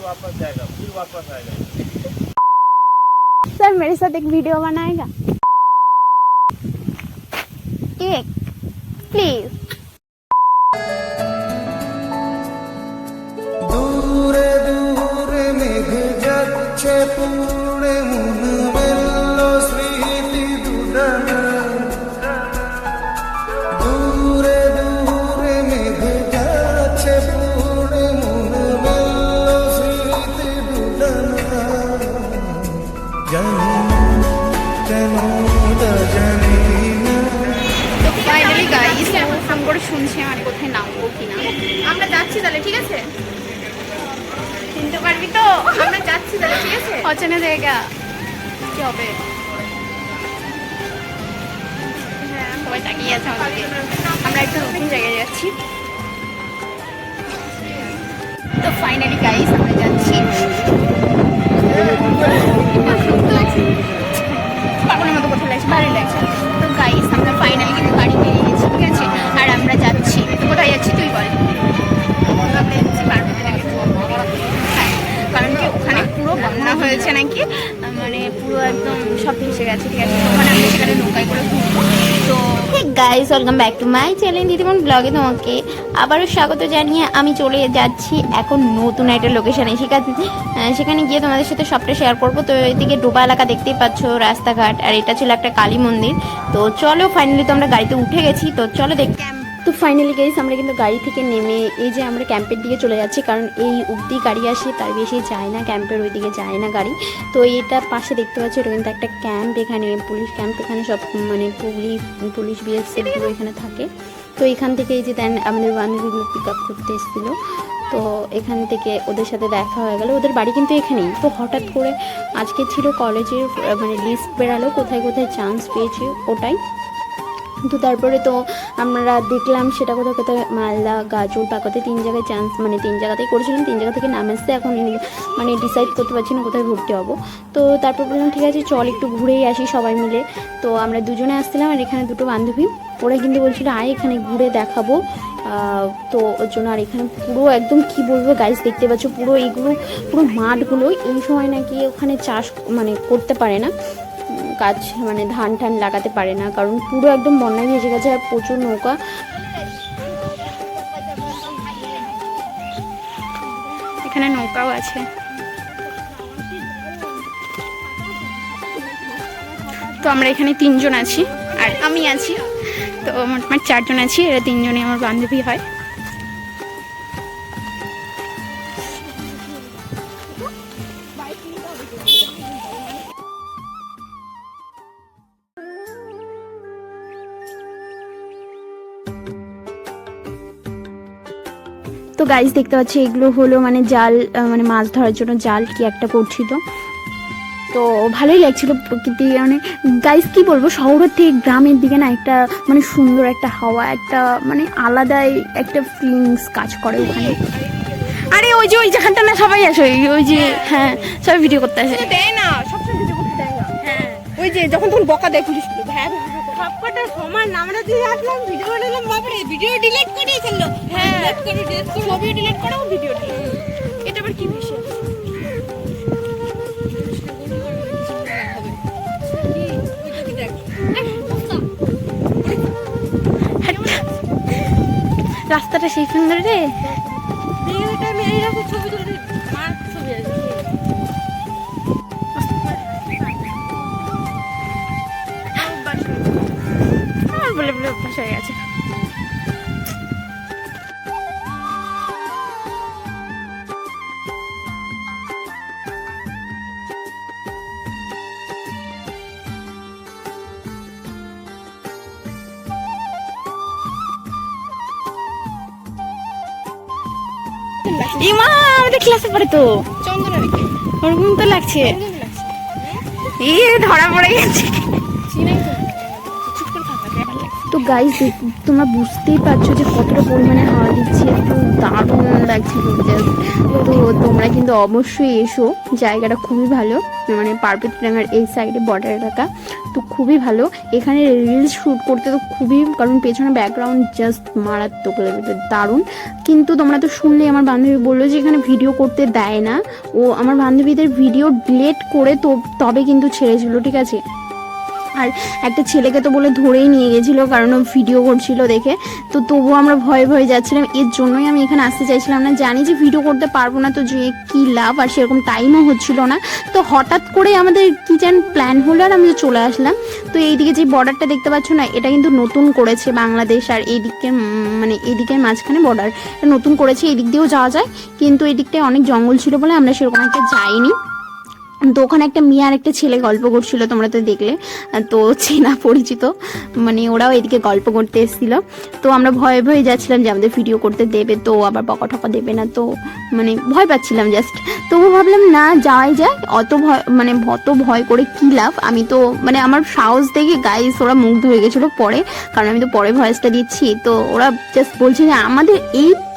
वापस जाएगा, फिर वापस आएगा। सर मेरे साथ एक वीडियो बनाएगा एक प्लीज। দূরে দূরে মেঘ যাচ্ছে পুড়ে মন মেলল স্মৃতি দুদানা দূরে দূরে মেঘ যাচ্ছে পুড়ে মন মেলল স্মৃতি দুদানা জানি কেন তা জানি না। তো ফাইনালি গাইস ফোন করে শুনছি আমার কোথায় নামবো কিনা। আমরা যাচ্ছি তাহলে, ঠিক আছে? চিনতে পারবি তো? আমরা যাচ্ছি তাহলে, ঠিক আছে? অচেনা জায়গা কি হবে? হ্যাঁ, সবাই তাকিয়ে আছে আমাদেরকে। আমরা একটা নতুন জায়গায় যাচ্ছি। তো ফাইনালি গাইস আমরা যাচ্ছি। পাগলের মতো কোথায় লাগছে, ভালোই লাগছে। তো গাইস আমরা ফাইনালি কিন্তু গাড়ি পেয়ে গেছি, ঠিক আছে? আর আমরা যাচ্ছি। তো কোথায় যাচ্ছি তুই বল? আমরা যাচ্ছি পার্বতীর আগে। হ্যাঁ, কারণ কি ওখানে পুরো বন্যা হয়েছে নাকি, মানে পুরো একদম সব ভেসে গেছে, ঠিক আছে? ওখানে আমরা সেখানে নৌকায় করে ঘুরবো। তো guys welcome back to my channel দিদিমন ব্লগে তোমাকে আবারও স্বাগত জানিয়ে আমি চলে যাচ্ছি এখন নতুন একটা লোকেশানে। সেখানে গিয়ে তোমাদের সাথে সবটা শেয়ার করবো। তো এদিকে ডোবা এলাকা দেখতেই পাচ্ছ, রাস্তাঘাট, আর এটা ছিল একটা কালী মন্দির। তো চলো ফাইনালি তো আমরা গাড়িতে উঠে গেছি, তো চলো দেখ। তো ফাইনালি গাইস আমরা কিন্তু গাড়ি থেকে নেমে এই যে আমরা ক্যাম্পের দিকে চলে যাচ্ছি, কারণ এই অবধি গাড়ি আসে, তার বেশি যায় না, ক্যাম্পের ওই দিকে যায় না গাড়ি। তো এটা পাশে দেখতে পাচ্ছি, এটা কিন্তু একটা ক্যাম্প, এখানে পুলিশ ক্যাম্প, এখানে সব মানে পুলিশ বিএসএফ গুলো এখানে থাকে। তো এখান থেকে এই যে দেন আমাদের বান্ধবীগুলো পিক আপ করতে এসেছিলো। তো এখান থেকে ওদের সাথে দেখা হয়ে গেল, ওদের বাড়ি কিন্তু এখানেই। তো হঠাৎ করে আজকে ছিল কলেজের মানে লিস্ট বেরালো, কোথায় কোথায় চান্স পেয়েছে ওটাই। তো তারপরে তো আমরা দেখলাম সেটা কোথাও কোথায় মালদা, গাজল, পাকাতে 3 জায়গায় চান্স, মানে 3 জায়গাতেই করেছিলাম, 3 জায়গা থেকে নাম আসছে। এখন মানে ডিসাইড করতে পারছি না কোথায় ভর্তি হব। তো তারপর বললাম ঠিক আছে চল একটু ঘুরেই আসি সবাই মিলে। তো আমরা দুজনে আসছিলাম, আর এখানে দুটো বান্ধবী, ওরা কিন্তু বলছিল আয় এখানে ঘুরে দেখাবো। তো ওর জন্য, আর এখানে পুরো একদম কি বলবো গাইস, দেখতে পাচ্ছ পুরো এইগুলো পুরো মাঠগুলো এই সময় নাকি ওখানে চাষ মানে করতে পারে না, কাজ মানে ধান টান লাগাতে পারে না, কারণ পুরো একদম বন্যায় ভেসে গেছে আর প্রচুর নৌকা। এখানে নৌকাও আছে। তো আমরা এখানে 3 জন আছি আর আমি আছি, তো মোটামুটি 4 জন আছি। এরা 3 জনই আমার বান্ধবী হয়। তো গাইস দেখতে পাচ্ছি এগুলো হলো মানে জাল, মানে মাছ ধরার জন্য জাল কি একটা করছিল। তো ভালোই লাগছিল প্রকৃতি, মানে গাইস কি বলবো, শহরের থেকে গ্রামের দিকে না একটা মানে সুন্দর একটা হাওয়া, একটা মানে আলাদাই একটা ফিলিংস কাজ করে ওখানে। আরে ওই যে ওই যেখানটা না সবাই আসে, ওই যে হ্যাঁ সবাই ভিডিও করতে আসে। দেয় না, সবসময় ভিডিও করতে দেয় না। হ্যাঁ, ওই যে যখন তখন বকা দেয় পুলিশ। হ্যাঁ, সবকটা সমান, আমরা দিয়ে আসলাম, ভিডিও বানালাম, বাপরে ভিডিও ডিলিট করে ফেললো। হ্যাঁ, ছবি ডিলিট করো, ভিডিও ডিলিট। এটা আবার কি বিষয়? রাস্তাটা সেই সুন্দর রে। ছবি তুলে মার ছবি আছে। আমার বলে বলে অভ্যাস হয়ে গেছে। ইমা আমাদের ক্লাসে পড়ে তো চন্দনা রেখে ওরকম তো লাগছে। এই ধরা পড়ে গেছে। তো গাইস তোমরা বুঝতেই পারছো যে কতটা পরিমাণে হাওয়া দিচ্ছে, একটু দারুণ লাগছিল জাস্ট। তো তোমরা কিন্তু অবশ্যই এসো, জায়গাটা খুবই ভালো, মানে পার্বতীডাঙ্গার এই সাইডে বর্ডার এলাকা, তো খুবই ভালো। এখানে রিলস শ্যুট করতে তো খুবই, কারণ পেছনে ব্যাকগ্রাউন্ড জাস্ট মারাত্মক লাগবে, দারুণ। কিন্তু তোমরা তো শুনলে আমার বান্ধবী বললো যে এখানে ভিডিও করতে দেয় না, ও আমার বান্ধবীদের ভিডিও ডিলিট করে তবে কিন্তু ছেড়েছিল, ঠিক আছে। আর একটা ছেলেকে তো বলে ধরেই নিয়ে গেছিলো, কারণ ও ভিডিও করছিল দেখে। তো তবুও আমরা ভয়ে ভয়ে যাচ্ছিলাম, এর জন্যই আমি এখানে আসতে চাইছিলাম না। জানি যে ভিডিও করতে পারবো না, তো যে কী লাভ, আর সেরকম টাইমও হচ্ছিল না। তো হঠাৎ করে আমাদের কি যেন প্ল্যান হলো, আর আমি চলে আসলাম। তো এইদিকে যে বর্ডারটা দেখতে পাচ্ছ না, এটা কিন্তু নতুন করেছে বাংলাদেশ আর এইদিকের, মানে এইদিকের মাঝখানে বর্ডার নতুন করেছে। এই দিক দিয়েও যাওয়া যায়, কিন্তু এই দিকটায় অনেক জঙ্গল ছিল বলে আমরা সেরকম একটা যাইনি। তো ওখানে একটা মেয়ে আর একটা ছেলে গল্প করছিল, তোমরা তো দেখলে, তো চেনা পরিচিত, মানে ওরাও এদিকে গল্প করতে এসেছিল। তো আমরা ভয়ে ভয়ে যাচ্ছিলাম যে আমাদের ভিডিও করতে দেবে তো, আবার বকা ঠকা দেবে না, তো মানে ভয় পাচ্ছিলাম জাস্ট। তবু ভাবলাম না, যাওয়াই যায়, অত ভয় করে কী লাভ। আমি তো মানে আমার সাহস দেখে গাইস ওরা মুগ্ধ হয়ে গেছিলো পরে, কারণ আমি তো পরে ভয়েসটা দিচ্ছি। তো ওরা জাস্ট বলছে যে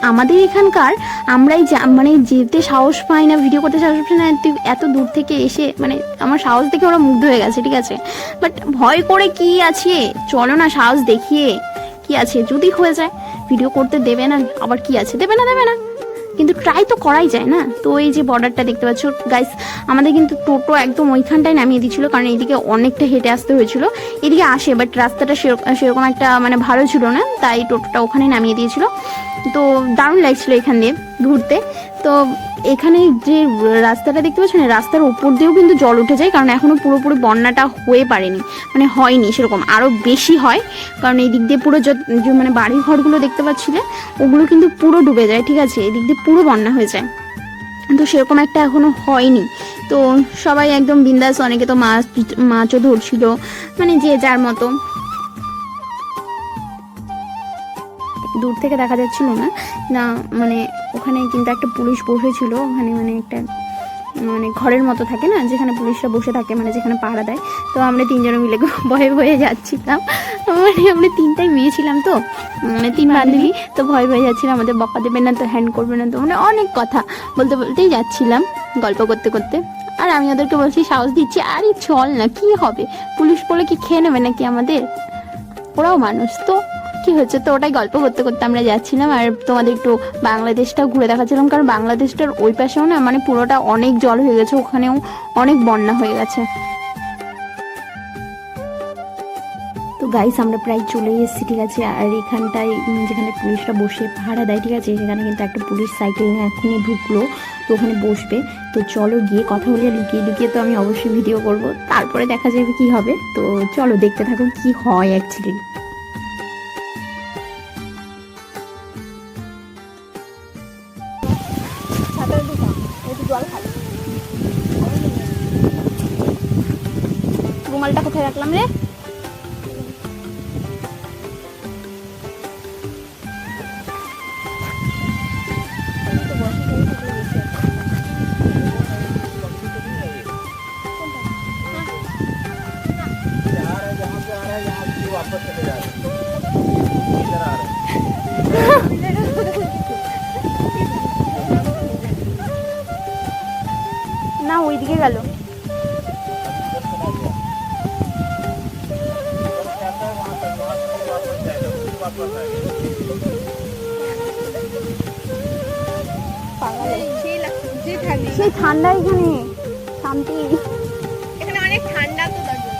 আমাদের এখানকার আমরাই মানে যেতে সাহস পাই না, ভিডিও করতে সাহস পাই না, তুই এত দূর থেকে এসে, মানে আমার সাহস দেখে ওরা মুগ্ধ হয়ে গেছে, ঠিক আছে। বাট ভয় করে কি আছে, চলো না, সাহস দেখিয়ে কি আছে, যদি হয়ে যায় ভিডিও করতে দেবে না, আবার কি আছে, দেবে না, কিন্তু ট্রাই তো করাই যায় না। তো এই যে বর্ডারটা দেখতে পাচ্ছ গাইস, আমাদের কিন্তু টোটো একদম ওইখানটায় নামিয়ে দিচ্ছিল, কারণ এইদিকে অনেকটা হেঁটে আসতে হয়েছিল। এদিকে আসে, বাট রাস্তাটা সেরকম একটা মানে ভালো ছিল না, তাই টোটোটা ওখানে নামিয়ে দিয়েছিল। তো দারুণ লাগছিল এখান দিয়ে ঘুরতে। তো এখানে যে রাস্তাটা দেখতে পাচ্ছ না, রাস্তার উপর দিয়েও কিন্তু জল উঠে যায়, কারণ এখনো পুরোপুরি বন্যাটা হয়ে পারেনি, মানে হয়নি সেরকম, আরও বেশি হয়। কারণ এই দিক দিয়ে পুরো মানে বাড়ি ঘরগুলো দেখতে পাচ্ছিলে, ওগুলো কিন্তু পুরো ডুবে যায়, ঠিক আছে, এদিক দিয়ে পুরো বন্যা হয়ে যায়। তো সেরকম একটা এখনো হয়নি। তো সবাই একদম বিন্দাস, অনেকে তো মাছও ধরছিল, মানে যে যার মতো। দূর থেকে দেখা যাচ্ছিল না, মানে ওখানে কিন্তু একটা পুলিশ বসেছিল, ওখানে মানে একটা মানে ঘরের মতো থাকে না, যেখানে পুলিশরা বসে থাকে, মানে যেখানে পাহারা দেয়। তো আমরা তিনজনে মিলে ভয়ে ভয়ে যাচ্ছিলাম, মানে আমরা তিনটাই মেয়ে ছিলাম, তো মানে তিন বান্ধবী, তো ভয়ে ভয়ে যাচ্ছিলাম, আমাদের বকা দেবে না তো, হ্যান্ড করবে না তো, মানে অনেক কথা বলতেই যাচ্ছিলাম গল্প করতে করতে। আর আমি ওদেরকে বলছি, সাহস দিচ্ছি, আরে চল না, কি হবে, পুলিশ বলে কি খেয়ে নেবে নাকি আমাদের, ওরাও মানুষ, তো কি হচ্ছে। তো ওটাই গল্প করতে করতে আমরা যাচ্ছিলাম, আর তোমাদের একটু বাংলাদেশটাও ঘুরে দেখাচ্ছিলাম, কারণ বাংলাদেশটার ওই পাশেও না মানে পুরোটা অনেক জল হয়ে গেছে, ওখানেও অনেক বন্যা হয়ে গেছে। তো গাইস আমরা প্রায় চলে এসেছি, ঠিক আছে। আর এখানটায় যেখানে পুলিশরা বসে পাহারা দেয়, ঠিক আছে, সেখানে কিন্তু একটা পুলিশ সাইকেল নিয়ে এখনই ঢুকলো, তো ওখানে বসবে। তো চলো গিয়ে কথা বলে, লুকিয়ে লুকিয়ে তো আমি অবশ্যই ভিডিও করব, তারপরে দেখা যাবে কি হবে। তো চলো দেখতে থাকো কি হয় অ্যাকচুয়ালি। রুমালটা কোথায় রাখলাম রে? वापस चले जा रहे हैं, इधर आ रहे हैं। না ওইদিকে গেল। সেই ঠান্ডা এখানে, শান্তি, এখানে অনেক ঠান্ডা তো তার জন্য।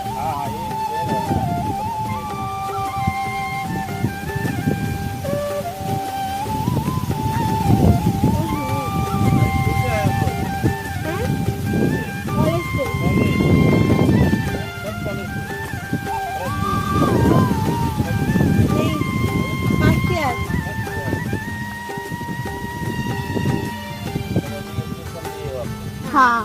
হ্যাঁ।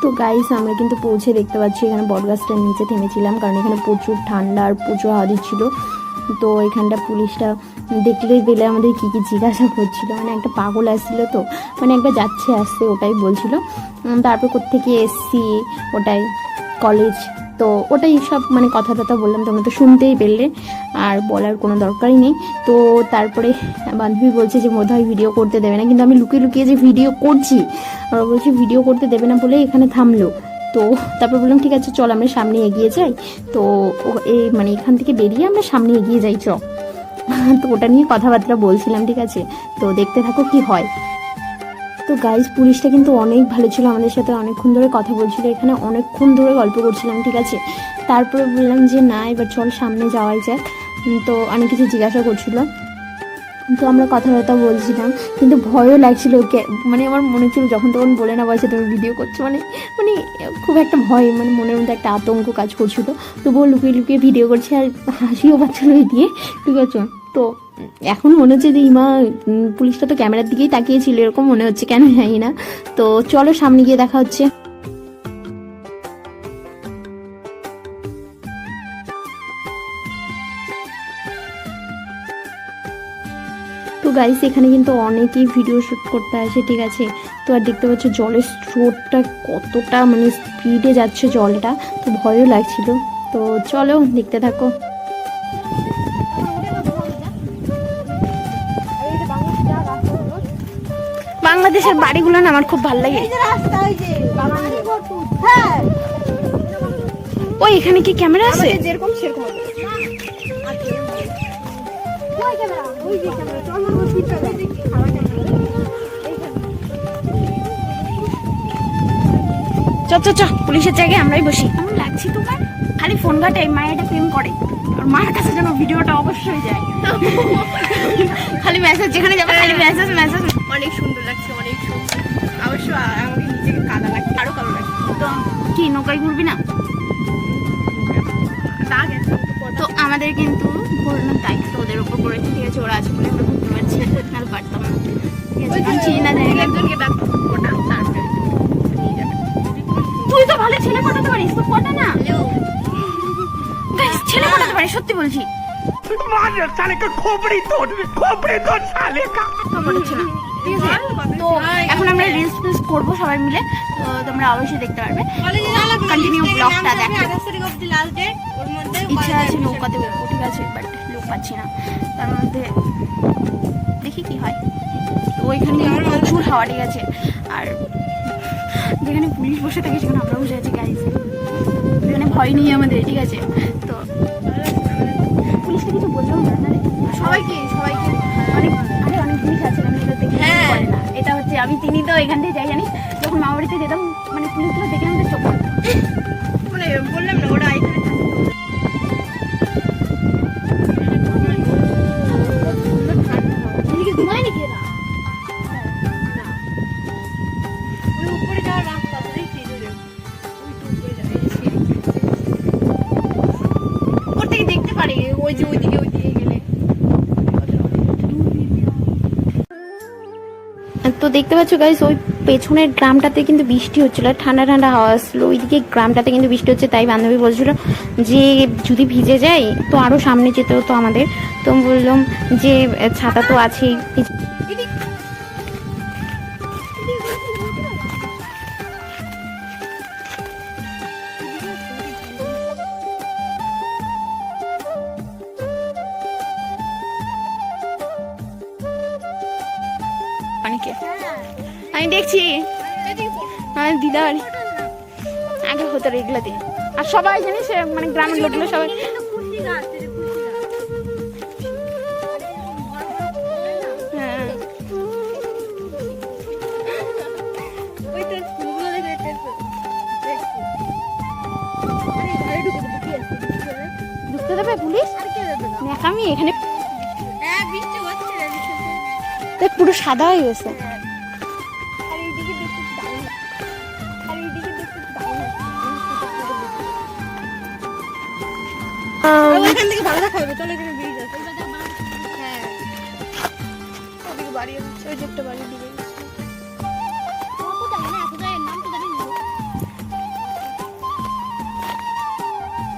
তো গাইস আমরা কিন্তু পৌঁছে দেখতে পাচ্ছি এখানে বটগাছটার নিচে থেমেছিলাম, কারণ এখানে প্রচুর ঠান্ডা আর প্রচুর হাওয়া দিচ্ছিল। তো এখানটা পুলিশটা দেখলেই পেলে আমাদের কী কী জিজ্ঞাসা করছিল, মানে একটা পাগল আসছিল, তো মানে একবার যাচ্ছে আসছে ওটাই বলছিল। তারপর কোত্থেকে এসছি ওটাই, কলেজ, তো ওটাই সব মানে কথা টথা বললাম, তোমরা তো শুনতেই পেলে, আর বলার কোনো দরকারই নেই। তো তারপরে বান্ধবী বলছে যে বোধহয় ভিডিও করতে দেবে না, কিন্তু আমি লুকিয়ে লুকিয়ে যে ভিডিও করছি, ওরা বলছে ভিডিও করতে দেবে না বলে এখানে থামলো। তো তারপর বললাম ঠিক আছে চল আমরা সামনে এগিয়ে যাই। তো এই মানে এখান থেকে বেরিয়ে আমরা সামনে এগিয়ে যাই চ। তো ওটা নিয়ে কথাবার্তা বলছিলাম, ঠিক আছে, তো দেখতে থাকো কি হয়। তো গাইজ পুলিশটা কিন্তু অনেক ভালো ছিল, আমাদের সাথে অনেকক্ষণ ধরে কথা বলছিল, এখানে অনেকক্ষণ ধরে গল্প করছিলাম, ঠিক আছে। তারপরে বললাম যে না এবার চল সামনে যাওয়াই যাক। তো অনেক কিছু জিজ্ঞাসা করছিল, তো আমরা কথাবার্তা বলছিলাম, কিন্তু ভয়ও লাগছিল। মানে আমার মনে হচ্ছিল যখন তখন বলে না বলছে তুমি ভিডিও করছো, মানে মানে খুব একটা ভয়, মানে মনের মধ্যে একটা আতঙ্ক কাজ করছিল। তবুও লুকিয়ে লুকিয়ে ভিডিও করছি, আর হাসিও পাচ্ছিল এই দিয়ে, ঠিক আছে। তো এখন মনে হচ্ছে যে ইমা পুলিশটা তো ক্যামেরার দিকেই তাকিয়েছিল, এরকম মনে হচ্ছে, কেন জানি না। তো চলো সামনে গিয়ে দেখা হচ্ছে। তো গাইস এখানে কিন্তু অনেকেই ভিডিও শ্যুট করতে আসে, ঠিক আছে। তো আর দেখতে পাচ্ছ জলের স্রোতটা কতটা মানে স্পিডে যাচ্ছে জলটা, তো ভয়ও লাগছিল। তো চলো দেখতে থাকো। বাংলাদেশের বাড়িগুলো না আমার খুব ভালো লাগে। ওই এখানে কি ক্যামেরা আছে? যেরকম সেরকম হবে। চ চ চ পুলিশের জায়গায় আমরাই বসি। কেমন লাগছে তোমার? খালি ফোন ঘাটে মায়েটা প্রেম করে, আর মার কাছে যেন ভিডিওটা অবশ্যই যায়। খালি মেসেজ, যেখানে যাবে খালি মেসেজ মেসেজ। অনেক সুন্দর লাগছে, অনেক সুন্দর। অবশ্য আমাকে নিজেকে কাদা লাগছে, আরো কালো লাগছে। তো কি নৌকায় ঘুরবি না? তো আমাদের কিন্তু ঘোরানোর দায়িত্ব ওদের উপর পড়েছে, ঠিক আছে। ওরা আছে বলে আমরা ঘুরতে পারছি, নাহলে পারতাম না, ঠিক আছে। আমি চিনি না জানি না। একজনকে ডাকবো, ওটা তারপরে নিয়ে যাবে। তুই তো ভালো ছেলে পটাতে পারিস, তো পটা না। ছেলে পটাতে পারিস, সত্যি বলছি। তো এখন আমরা রিলস ফিলস করবো সবাই মিলে, তো তোমরা অবশ্যই দেখতে পারবে। কন্টিনিউ ব্লগটা দেখো। ইচ্ছা আছে নৌকাতে উঠবো, ঠিক আছে, বাট লোক পাচ্ছি না, তার মধ্যে দেখি কি হয়। তো ওইখানে কিন্তু প্রচুর হাওয়া, ঠিক আছে। আর যেখানে পুলিশ বসে থাকে সেখানে আমরা বসে আছি গাইজ, এখানে ভয় নেই আমাদের, ঠিক আছে। তো পুলিশটা কিছু বললেও না রে, সবাইকে অনেক আরে অনেক জিনিস আছে আমি এটা দেখে করে না। এটা হচ্ছে আমি তিনি তো এখান থেকে যাই জানিস, যখন মা বাড়িতে যেতাম মানে পুলিশগুলো দেখে আমাদের চোখ মানে বললাম না ওরা এখানে ঘুমায় নাকি এরা? উপরে যাওয়ার রাস্তা দেখছি, উপর থেকে দেখতে পারি ওই যে ওইদিকে গেলে। তো দেখতে পাচ্ছ গাইস ওই পেছনের গ্রামটাতে কিন্তু বৃষ্টি হচ্ছিল, ঠান্ডা ঠান্ডা হাওয়া আসলো, ওইদিকে গ্রামটাতে কিন্তু বৃষ্টি হচ্ছে। তাই বান্ধবী বলছিল যে যদি ভিজে যায় তো আরো সামনে যেতে হতো আমাদের। তো বললাম যে ছাতা তো আছেই। আমি দেখছি আমার দিদার আগে হতো এগুলা দিয়ে, আর সবাই জানিস মানে গ্রামের লোকগুলো সবাই হ্যাঁ। ঢুকতে দেবে পুলিশ? আমি এখানে দেখ পুরো সাদা হয়ে গেছে। ওইখান থেকে ভালো দেখা হবে, চলো এখানে ব্রিজ আছে। হ্যাঁ ওদিকে বাড়ি আছে, ওই যে একটা বাড়ি ডুবে গেছে।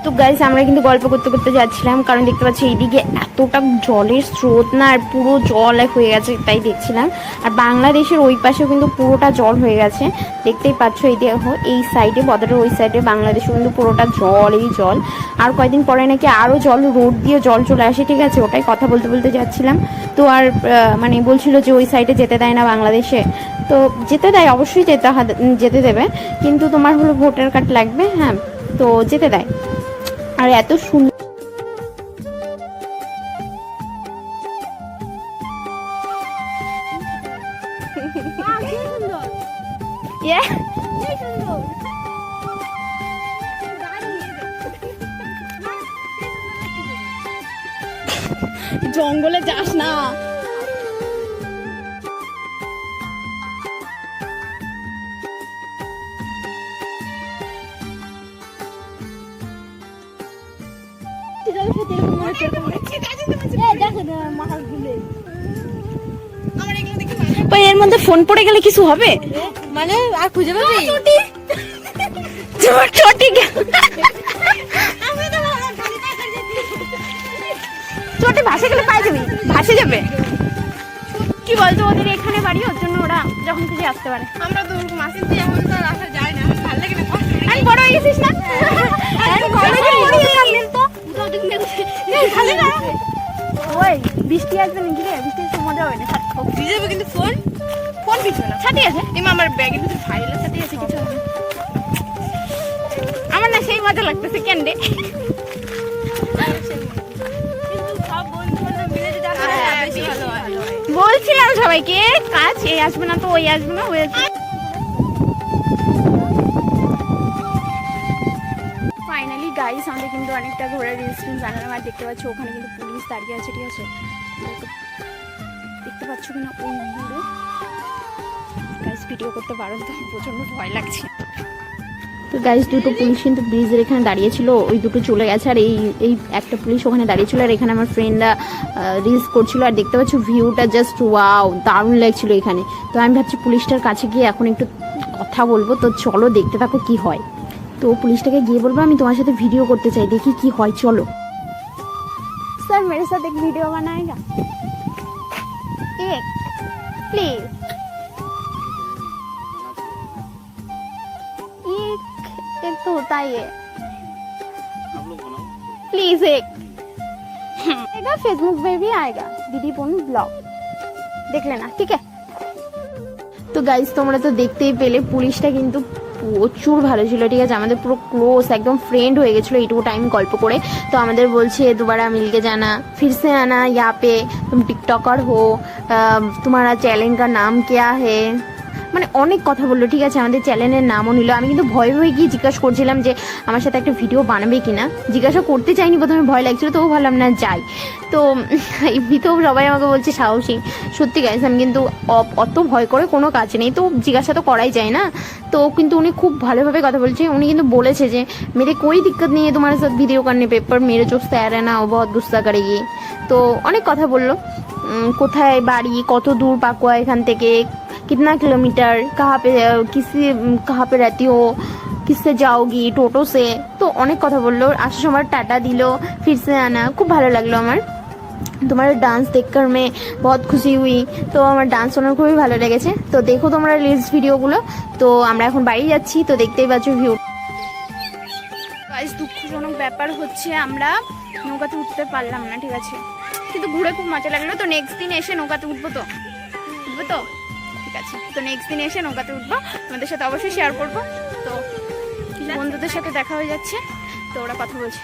তো গাইস আমরা কিন্তু গল্প করতে করতে যাচ্ছিলাম, কারণ দেখতে পাচ্ছি এইদিকে এতটা জলের স্রোত না, আর পুরো জল হয়ে গেছে তাই দেখছিলাম। আর বাংলাদেশের ওই পাশেও কিন্তু পুরোটা জল হয়ে গেছে, দেখতেই পাচ্ছ। এই দেখো এই সাইডে বর্ডারের ওই সাইডে বাংলাদেশেও কিন্তু পুরোটা জলই জল। আর কয়েকদিন পরে নাকি আরও জল, রোড দিয়ে জল চলে আসে, ঠিক আছে। ওটাই কথা বলতে বলতে যাচ্ছিলাম। তো আর মানে বলছিল যে ওই সাইডে যেতে দেয় না বাংলাদেশে, তো যেতে দেয়, অবশ্যই যেতে দেবে, কিন্তু তোমার হলো ভোটার কার্ড লাগবে, হ্যাঁ, তো যেতে দেয়। আর এত সুন্দর জঙ্গলে যাস না। এর মধ্যে ফোন পড়ে গেলে কিছু হবে মানে আর খুঁজে পাবি? চটি ভাসে গেলে পাই যাবি, ভাসে যাবে। কি বলতো, ওদের এখানে বাড়ি, ওর জন্য ওরা যখন খুশি আসতে পারে। আমরা তো মাসির দিয়ে এখন তো আর আসা যায় না, ভালো লাগে না। আমি বড় হয়ে গেছিস না? ওই বৃষ্টি আসবে নাকি রে? বৃষ্টির সময় মজা হবে না, ভিজে কিন্তু ফোন ভিজবে না। ছাতি আছে এমা আমার ব্যাগের ভিতরে ফাইলের ছাতি আছে, কিছু হবে না। আমার না সেই মজা লাগতেছে কেন্ডে। কিন্তু সব বন্ধু-বান্ধব মিলে যদি আসে বেশি ভালো হয়। বলছিলাম সবাইকে, কাজ এই আসবে না তো ওই আসবে না, ওই আসবে। ফাইনালি গাইস আমাদের কিন্তু অনেকটা ঘোরার রেস্টুরেন্ট জানালাম। আর দেখতে পাচ্ছ ওখানে কিন্তু পুলিশ দাঁড়িয়ে আছে, ঠিক আছে। দেখতে পাচ্ছ কিনা ওই দূরে গাইস, ভিডিও করতে পারো তো, প্রচন্ড ভয় লাগছে। তো গাইস দুটো পুলিশ কিন্তু ব্রিজের এখানে দাঁড়িয়েছিল, ওই দুটো চলে গেছে। আর এই একটা পুলিশ ওখানে দাঁড়িয়েছিল, আর এখানে আমার ফ্রেন্ডরা রিলস করছিল। আর দেখতে পাচ্ছ ভিউটা জাস্ট ওয়াও, দারুণ লাগছিল এখানে। তো আমি ভাবছি পুলিশটার কাছে গিয়ে এখন একটু কথা বলবো, তো চলো দেখতে থাকো কি হয়। তো পুলিশটাকে গিয়ে বলবো আমি তোমার সাথে ভিডিও করতে চাই, দেখি কি হয়, চলো। স্যার মেরে সাথে এক ভিডিও বানাएगा एक प्लीज, एक तो होता ही है, आप लोग बनाओ प्लीज एक आएगा, फेसबुक पे भी आएगा, दीदी पोन ब्लॉग देख लेना, ठीक है। তো গাইস তোমরা তো দেখতেই পেলে পুলিশটা কিন্তু প্রচুর ভালো ছিল, ঠিক আছে। আমাদের পুরো ক্লোজ একদম ফ্রেন্ড হয়ে গেছিলো এইটুকু টাইম গল্প করে। তো আমাদের বলছে दोबारा मिलके जाना, फिर से आना यहाँ पे, तुम टिकटॉकर हो, तुम्हारा चैनल का नाम क्या है, মানে অনেক কথা বললো, ঠিক আছে। আমাদের চ্যানেলের নামও নিল। আমি কিন্তু ভয়ে ভয়ে গিয়ে জিজ্ঞাসা করছিলাম যে আমার সাথে একটা ভিডিও বানাবে কিনা, জিজ্ঞাসা করতে চাইনি, প্রথমে ভয় লাগছিল, তবু ভাবলাম না যাই। তো এমনিতেও সবাই আমাকে বলছে সাহসী, সত্যি গাইস আমি কিন্তু অত ভয় করে কোনো কাজ নেই, তো জিজ্ঞাসা তো করাই যায় না। তো কিন্তু উনি খুব ভালোভাবে কথা বলছে, উনি কিন্তু বলেছে যে মেরে कोई दिक्कत नहीं है तुम्हारे साथ वीडियो करने पे, पर मेरे जो सर है ना वो बहुत गुस्सा करेगी। তো অনেক কথা বললো, কোথায় বাড়ি, কত দূর পাকুয়া এখান থেকে, कितना किलोमीटर, कहाँ पे रहती हो, किससे जाओगी, টোটো से। তো অনেক কথা বললো, আসার সময় টাটা দিল, फिर से आना। খুব ভালো লাগলো আমার, তোমার ডান্স দেখकर मैं बहुत खुशी हुई। তো আমার ডান্স শোনার খুবই ভালো লেগেছে। তো দেখো তোমরা রিলস ভিডিওগুলো। তো আমরা এখন বাড়ি যাচ্ছি, তো দেখতেই পাচ্ছ ভিউ। গাইস দুঃখজনক ব্যাপার হচ্ছে আমরা নৌকাতে উঠতে পারলাম না, ঠিক আছে, কিন্তু ঘুরে খুব মজা লাগলো। তো নেক্সট দিন এসে নৌকাতে উঠবো তো, ঠিক আছে। তো নেক্সট দিন এসে নৌকাতে উঠবো, তোমাদের সাথে অবশ্যই শেয়ার করবো। তো বন্ধুদের সাথে দেখা হয়ে যাচ্ছে, তো ওরা কথা বলছে।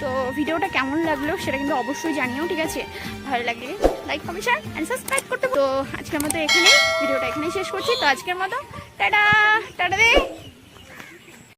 তো ভিডিওটা কেমন লাগলো সেটা কিন্তু অবশ্যই জানিও, ঠিক আছে। ভালো লাগলে like comment share and subscribe করতে। তো আজকের মতো ভিডিওটা এখানেই শেষ করছি। তো আজকের মতো টাটা টাটা দে।